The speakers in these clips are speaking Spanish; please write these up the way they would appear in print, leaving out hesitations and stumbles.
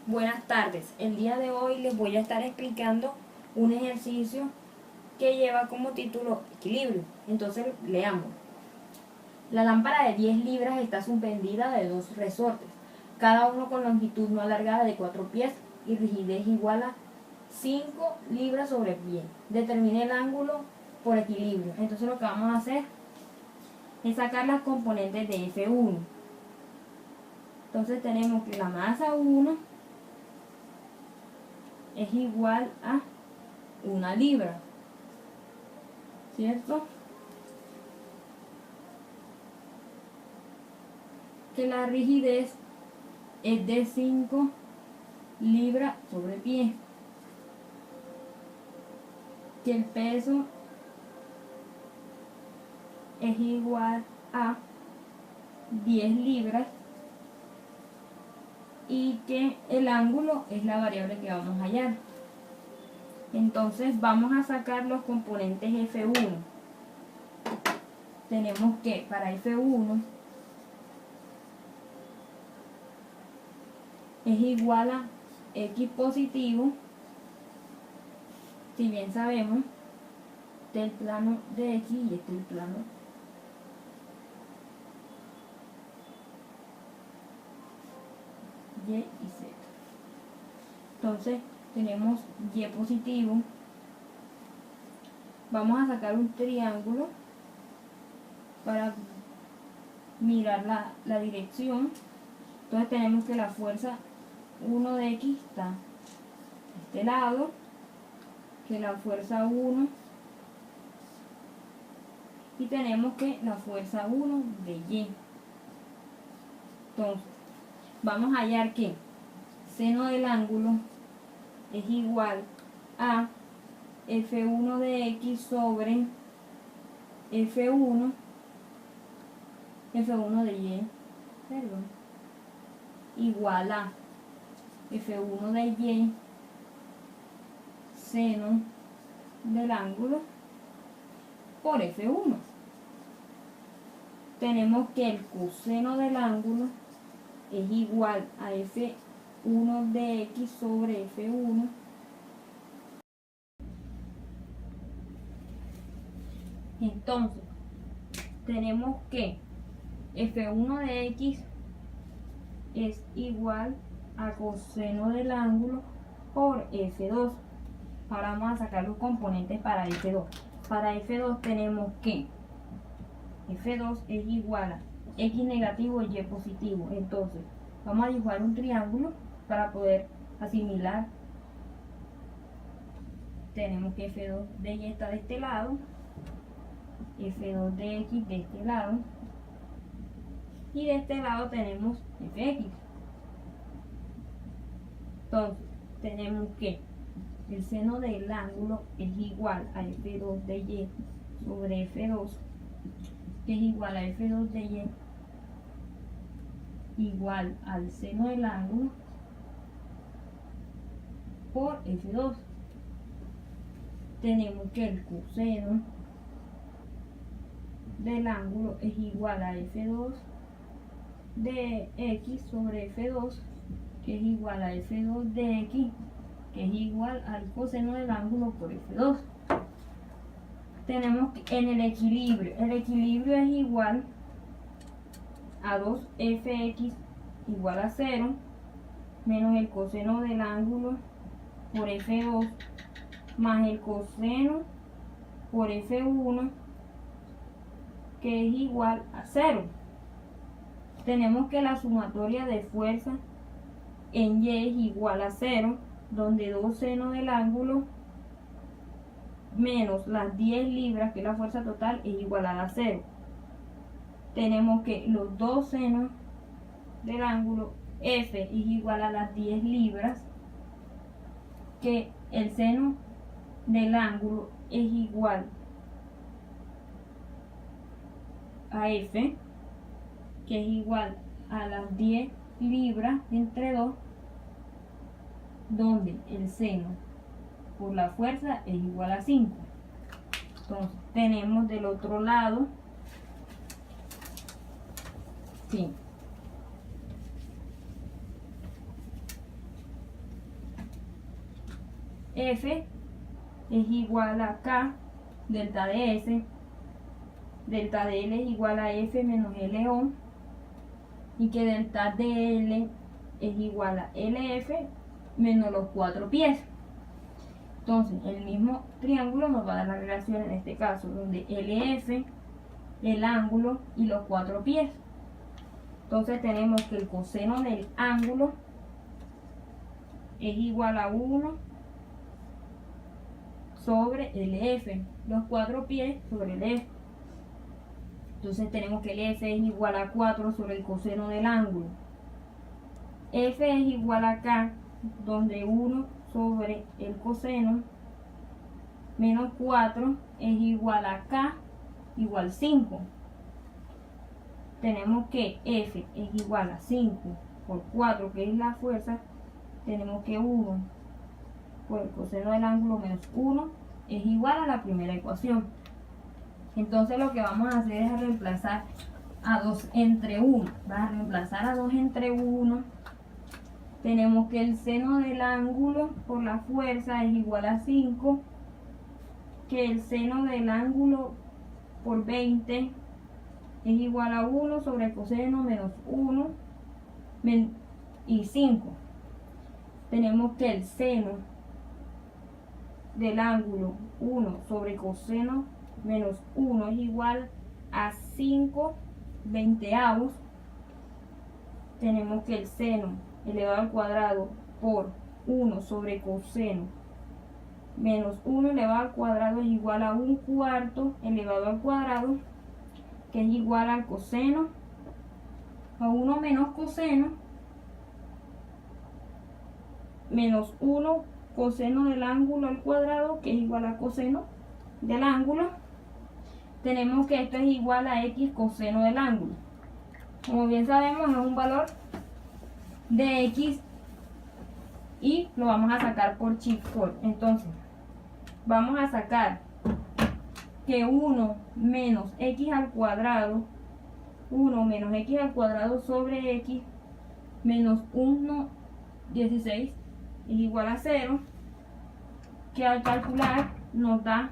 Buenas tardes. El día de hoy les voy a estar explicando un ejercicio que lleva como título equilibrio. Entonces leamos. La lámpara de 10 libras está suspendida de dos resortes, cada uno con longitud no alargada de 4 pies y rigidez igual a 5 libras sobre pie. Determine el ángulo por equilibrio. Entonces lo que vamos a hacer es sacar las componentes de F1. Entonces tenemos que la masa 1 es igual a 1 libra, ¿cierto? Que la rigidez es de 5 libras sobre pie, que el peso es igual a 10 libras y que el ángulo es la variable que vamos a hallar. Entonces vamos a sacar los componentes F1. Tenemos que para F1 es igual a X positivo, si bien sabemos, del plano de X y este es el plano Y y Z. Entonces tenemos Y positivo. Vamos a sacar un triángulo para mirar la dirección. Entonces tenemos que la fuerza 1 de X está a este lado, que la fuerza 1, y tenemos que la fuerza 1 de Y. Entonces vamos a hallar que seno del ángulo es igual a F1 de X sobre F1 de Y, perdón, igual a F1 de Y seno del ángulo por F1. Tenemos que el coseno del ángulo es igual a F1 de X sobre F1 . Entonces tenemos que F1 de X es igual a coseno del ángulo por F2. Ahora vamos a sacar los componentes para F2. Para F2 tenemos que F2 es igual a X negativo y Y positivo. Entonces vamos a dibujar un triángulo para poder asimilar. Tenemos que F2 de Y está de este lado, F2 de X de este lado, y de este lado tenemos Fx. Entonces tenemos que el seno del ángulo es igual a F2 de Y sobre F2, que es igual a F2 de Y igual al seno del ángulo por F2. Tenemos que el coseno del ángulo es igual a F2 de X sobre F2, que es igual a F2 de X, que es igual al coseno del ángulo por F2. Tenemos que en el equilibrio es igual a 2fx igual a 0 menos el coseno del ángulo por F2 más el coseno por F1, que es igual a 0. Tenemos que la sumatoria de fuerza en Y es igual a 0, donde 2 senos del ángulo menos las 10 libras, que es la fuerza total, es igual a 0. Tenemos que los dos senos del ángulo F es igual a las 10 libras, que el seno del ángulo es igual a F, que es igual a las 10 libras entre 2, donde el seno por la fuerza es igual a 5. Entonces tenemos del otro lado, sí, F es igual a K delta de S, delta de L es igual a F menos LO, y que delta de L es igual a LF menos los 4 pies. Entonces, el mismo triángulo nos va a dar la relación en este caso, donde LF, el ángulo y los 4 pies. Entonces tenemos que el coseno del ángulo es igual a 1 sobre LF, los 4 pies sobre LF. Entonces tenemos que LF es igual a 4 sobre el coseno del ángulo. F es igual a K, donde 1 sobre el coseno menos 4 es igual a K igual 5. Tenemos que F es igual a 5 por 4, que es la fuerza. Tenemos que 1 por el coseno del ángulo menos 1 es igual a la primera ecuación. Entonces lo que vamos a hacer es reemplazar a 2 entre 1. Vas a reemplazar a 2 entre 1. Tenemos que el seno del ángulo por la fuerza es igual a 5. Que el seno del ángulo por 20 es igual a 1 sobre el coseno menos 1 y 5. Tenemos que el seno del ángulo 1 sobre coseno menos 1 es igual a 5 veinteavos. Tenemos que el seno elevado al cuadrado por 1 sobre coseno menos 1 elevado al cuadrado es igual a 1/4 elevado al cuadrado, que es igual al coseno a 1 menos coseno menos 1 coseno del ángulo al cuadrado, que es igual a coseno del ángulo. Tenemos que esto es igual a X coseno del ángulo. Como bien sabemos, es un valor de X y lo vamos a sacar por Chicot. Entonces, vamos a sacar que 1 menos X al cuadrado, 1 menos X al cuadrado sobre X menos 1,16 es igual a 0, que al calcular nos da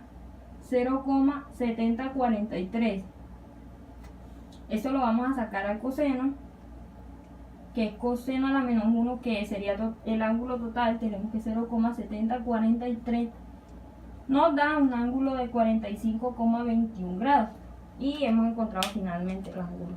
0,7043. Eso lo vamos a sacar al coseno, que es coseno a la menos 1, que sería el ángulo total. Tenemos que 0,7043 nos da un ángulo de 45,21 grados y hemos encontrado finalmente el ángulo.